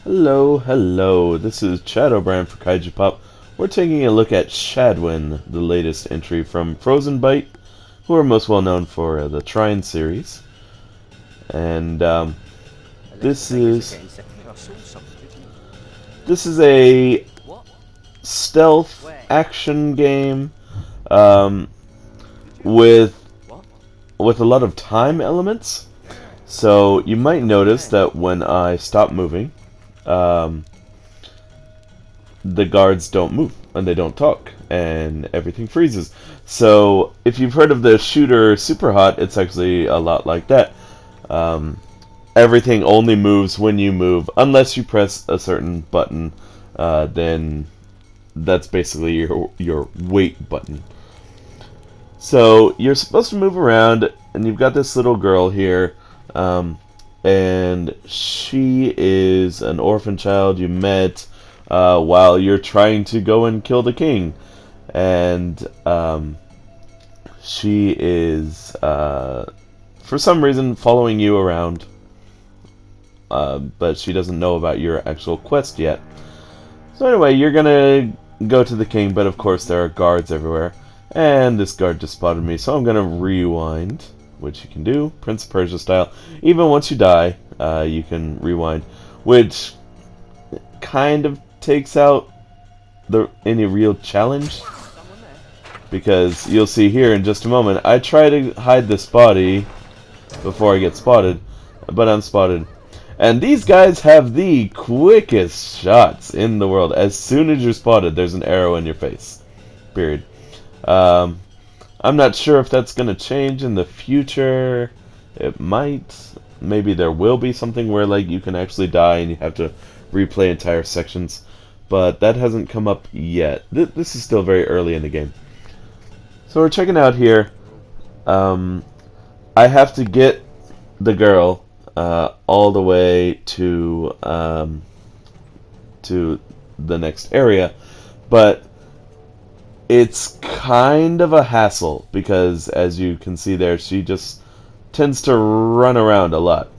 Hello, hello. This is Shadowbrand for Kaiju Pop. We're taking a look at Shadwen, the latest entry from Frozen Byte, who are most well known for the Trine series. And this is a stealth action game um, with a lot of time elements. So you might notice that when I stop moving, the guards don't move and they don't talk and everything freezes. So if you've heard of the shooter Super Hot, it's actually a lot like that. Everything only moves when you move, unless you press a certain button. Then that's basically your wait button. So you're supposed to move around, and you've got this little girl here. And she is an orphan child you met while you're trying to go and kill the king. And she is, for some reason, following you around. But she doesn't know about your actual quest yet. So anyway, you're gonna go to the king, but of course there are guards everywhere. And this guard just spotted me, so I'm gonna rewind, which you can do, Prince of Persia style. Even once you die, you can rewind, which kind of takes out any real challenge, because you'll see here in just a moment, I try to hide this body before I get spotted, but I'm spotted. And these guys have the quickest shots in the world. As soon as you're spotted, there's an arrow in your face. Period. I'm not sure if that's going to change in the future. It might. Maybe there will be something where like you can actually die and you have to replay entire sections. But that hasn't come up yet. This is still very early in the game. So we're checking out here. I have to get the girl all the way to the next area. But it's kind of a hassle because, as you can see there, she just tends to run around a lot.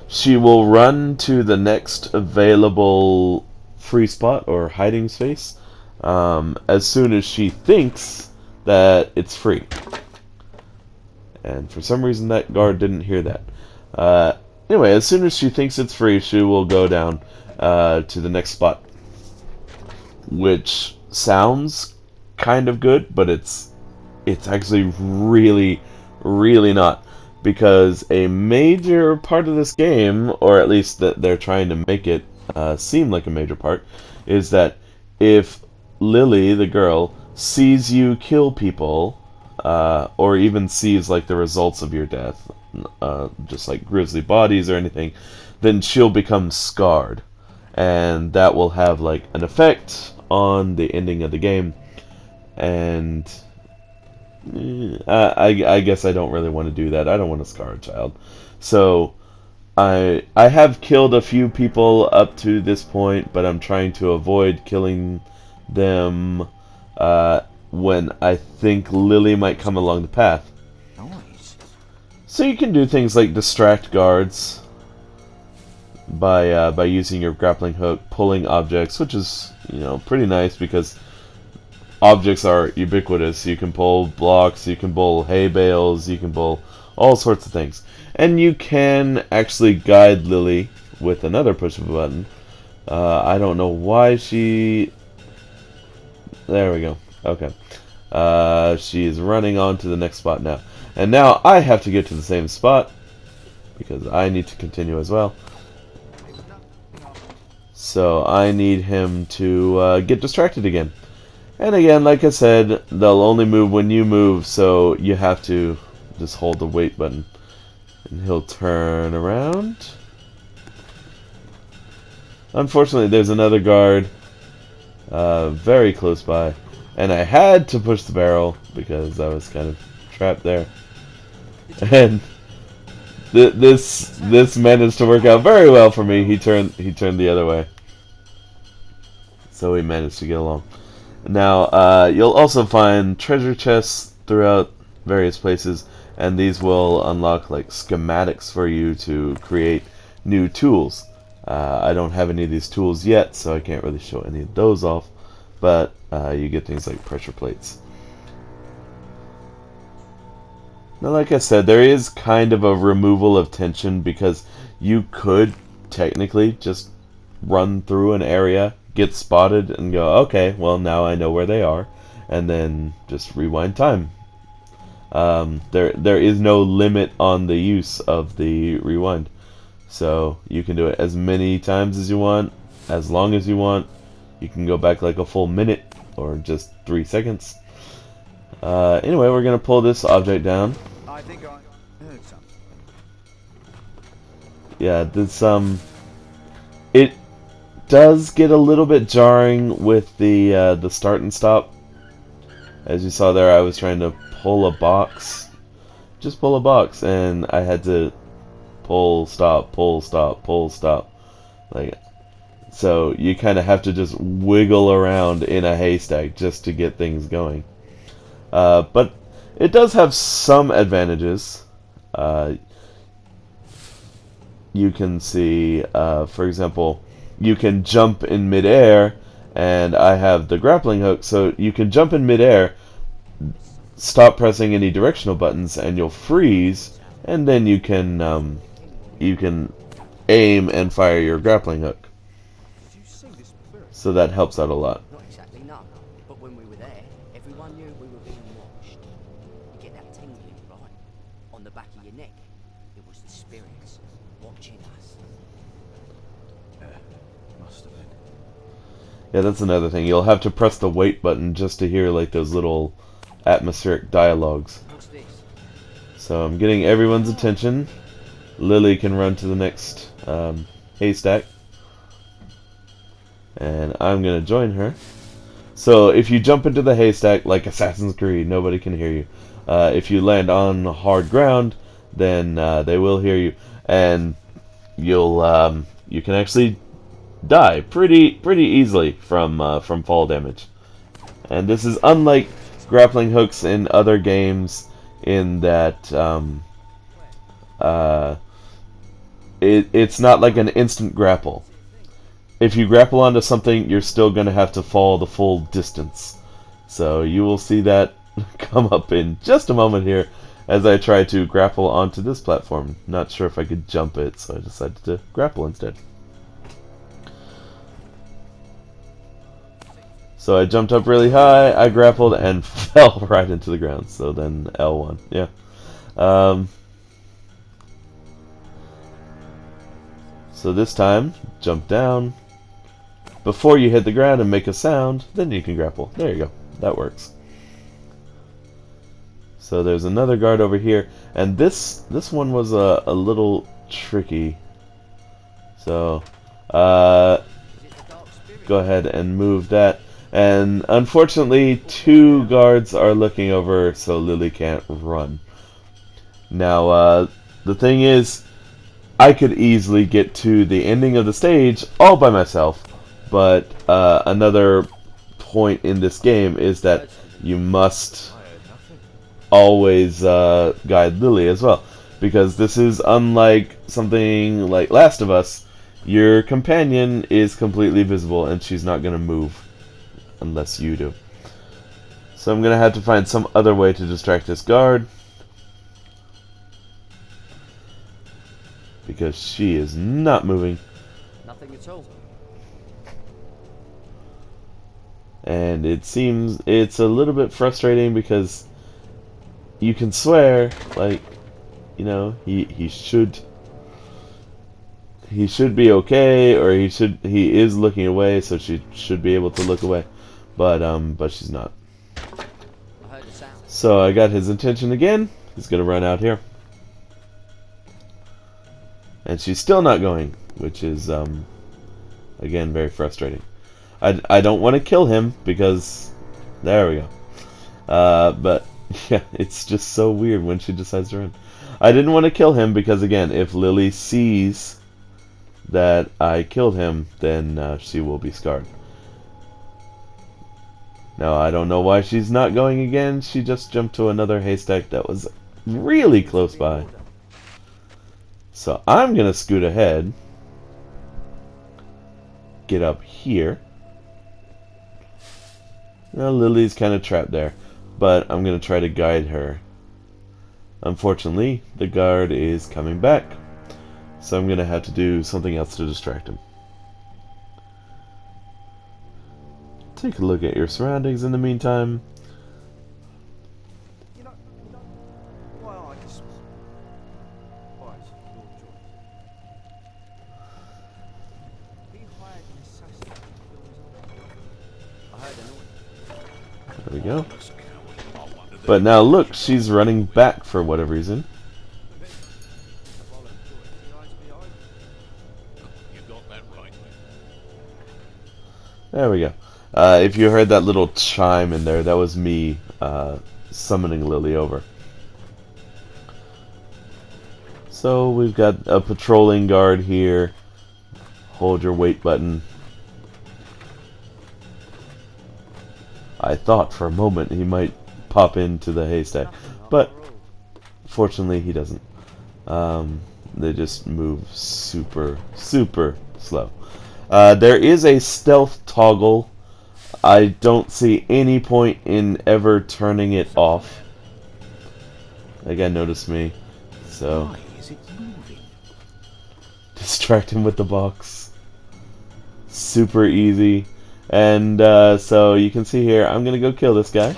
She will run to the next available free spot or hiding space as soon as she thinks that it's free. And for some reason that guard didn't hear that. Anyway, as soon as she thinks it's free, she will go down to the next spot, which sounds kind of good, but it's actually really, really not, because a major part of this game, or at least that they're trying to make it seem like a major part, is that if Lily, the girl, sees you kill people, or even sees like the results of your death, just like grisly bodies or anything, then she'll become scarred, and that will have like an effect on the ending of the game. And I guess I don't really want to do that. I don't want to scar a child. So I have killed a few people up to this point, but I'm trying to avoid killing them when I think Lily might come along the path. So you can do things like distract guards by using your grappling hook, pulling objects, which is, you know, pretty nice because objects are ubiquitous. You can pull blocks, you can pull hay bales, you can pull all sorts of things. And you can actually guide Lily with another push of a button. I don't know why she... There we go. Okay. She is running on to the next spot now. And now I have to get to the same spot because I need to continue as well. So I need him to get distracted again. And again, like I said, they'll only move when you move, so you have to just hold the wait button. And he'll turn around. Unfortunately, there's another guard very close by. And I had to push the barrel because I was kind of trapped there. And this managed to work out very well for me. He turned the other way. So we managed to get along. Now, you'll also find treasure chests throughout various places, and these will unlock like schematics for you to create new tools. I don't have any of these tools yet, so I can't really show any of those off, but you get things like pressure plates. Now, like I said, there is kind of a removal of tension, because you could technically just run through an area, get spotted, and go, okay, well, now I know where they are, and then just rewind time. There is no limit on the use of the rewind. So you can do it as many times as you want, as long as you want. You can go back like a full minute or just 3 seconds. Anyway, we're gonna pull this object down. I think I heard something. Yeah, this it does get a little bit jarring with the start and stop. As you saw there, I was trying to pull a box, just pull a box, and I had to pull, stop, pull, stop, pull, stop. Like, so you kind of have to just wiggle around in a haystack just to get things going. But it does have some advantages. You can see, for example, you can jump in midair, and I have the grappling hook, so you can jump in midair, stop pressing any directional buttons, and you'll freeze, and then you can aim and fire your grappling hook. So that helps out a lot. Not exactly, no. But when we were there, everyone knew we were being watched. You get that tingling, right? On the back of your neck. It was the spirits watching us. Must have been. Yeah, that's another thing. You'll have to press the wait button just to hear like those little atmospheric dialogues. What's this? So I'm getting everyone's attention. Lily can run to the next haystack, and I'm gonna join her. So if you jump into the haystack like Assassin's Creed, nobody can hear you. If you land on hard ground, then they will hear you, and you can actually die pretty easily from fall damage. And this is unlike grappling hooks in other games, in that it's not like an instant grapple. If you grapple onto something, you're still going to have to fall the full distance. So you will see that come up in just a moment here as I try to grapple onto this platform. Not sure if I could jump it, so I decided to grapple instead. So I jumped up really high, I grappled, and fell right into the ground. So then L1, yeah. So this time, jump down before you hit the ground and make a sound, then you can grapple. There you go. That works. So there's another guard over here, and this one was a little tricky. So go ahead and move that. And unfortunately, 2 guards are looking over, so Lily can't run. Now, the thing is, I could easily get to the ending of the stage all by myself, but another point in this game is that you must always guide Lily as well, because this is unlike something like Last of Us. Your companion is completely visible, and she's not going to move unless you do. So I'm going to have to find some other way to distract this guard, because she is not moving. Nothing at all. And it seems it's a little bit frustrating, because you can swear, like, you know, he should be okay, or he is looking away, so she should be able to look away, but she's not. I heard a sound. So I got his attention again. He's gonna run out here. And she's still not going, which is, again, very frustrating. I don't want to kill him, because... There we go. But, yeah, it's just so weird when she decides to run. I didn't want to kill him, because, again, if Lily sees that I killed him, then she will be scarred. Now, I don't know why she's not going again. She just jumped to another haystack that was really close by. So I'm going to scoot ahead. get up here. Now Lily's kind of trapped there, but I'm going to try to guide her. Unfortunately, the guard is coming back, so I'm going to have to do something else to distract him. Take a look at your surroundings in the meantime. You know, well, I just... Right, your choice. We hired an assassinate to kill his own. I heard a noise. There we go. But now look, she's running back for whatever reason. There we go. If you heard that little chime in there, that was me summoning Lily over. So we've got a patrolling guard here. Hold your wait button. I thought for a moment he might pop into the haystack, but fortunately he doesn't. They just move super slow. There is a stealth toggle. I don't see any point in ever turning it off. Again, notice me. So Why is it moving? distract him with the box. Super easy. And so you can see here, I'm gonna go kill this guy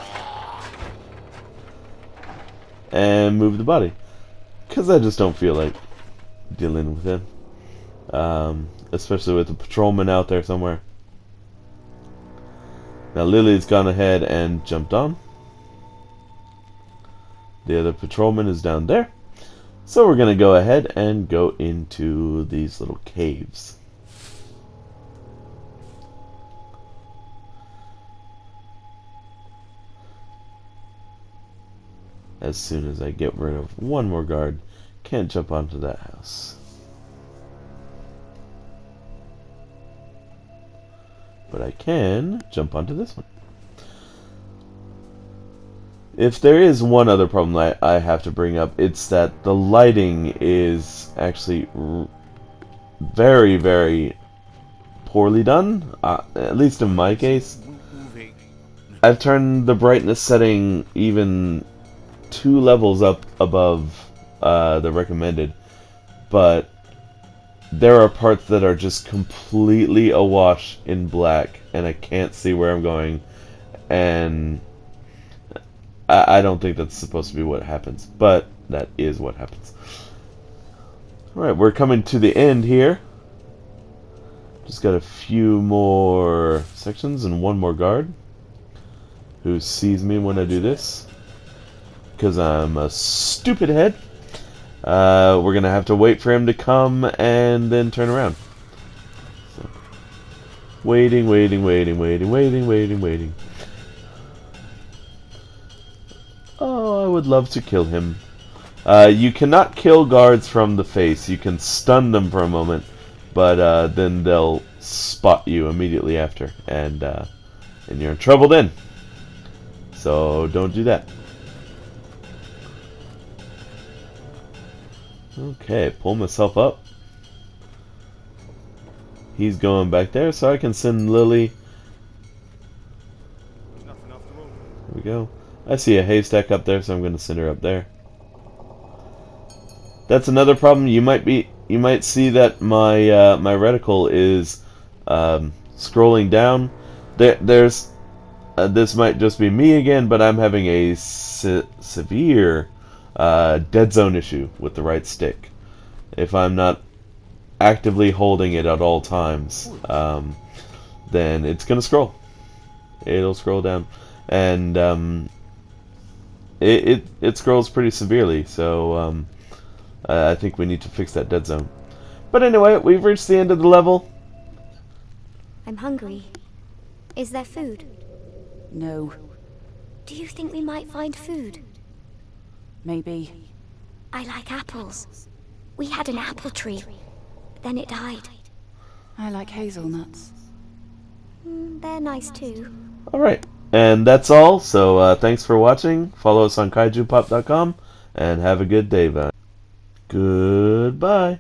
and move the body, because I just don't feel like dealing with him, especially with the patrolman out there somewhere. Now Lily's gone ahead and jumped on. The other patrolman is down there, so we're gonna go ahead and go into these little caves. As soon as I get rid of one more guard, can't jump onto that house. But I can jump onto this one. If there is one other problem I have to bring up, it's that the lighting is actually very poorly done, at least in my case. I've turned the brightness setting even 2 levels up above the recommended, but there are parts that are just completely awash in black and I can't see where I'm going, and I don't think that's supposed to be what happens, but that is what happens. Alright, we're coming to the end here. Just got a few more sections and one more guard who sees me when I do this, because I'm a stupid head. We're gonna have to wait for him to come and then turn around. So, waiting. Oh, I would love to kill him. You cannot kill guards from the face. You can stun them for a moment, but then they'll spot you immediately after, and you're in trouble then. So don't do that. Okay, pull myself up. He's going back there, so I can send Lily. There we go. I see a haystack up there, so I'm going to send her up there. That's another problem. You might see that my my reticle is scrolling down. There's this might just be me again, but I'm having a severe dead zone issue with the right stick. If I'm not actively holding it at all times, then it's gonna scroll. It'll scroll down, and it scrolls pretty severely. So I think we need to fix that dead zone. But anyway, we've reached the end of the level. I'm hungry. Is there food? No, Do you think we might find food? maybe. I like apples. We had an apple tree, but then it died. I like hazelnuts. They're nice too. Alright, and that's all. So thanks for watching. Follow us on kaijupop.com, and have a good day, bye. Goodbye.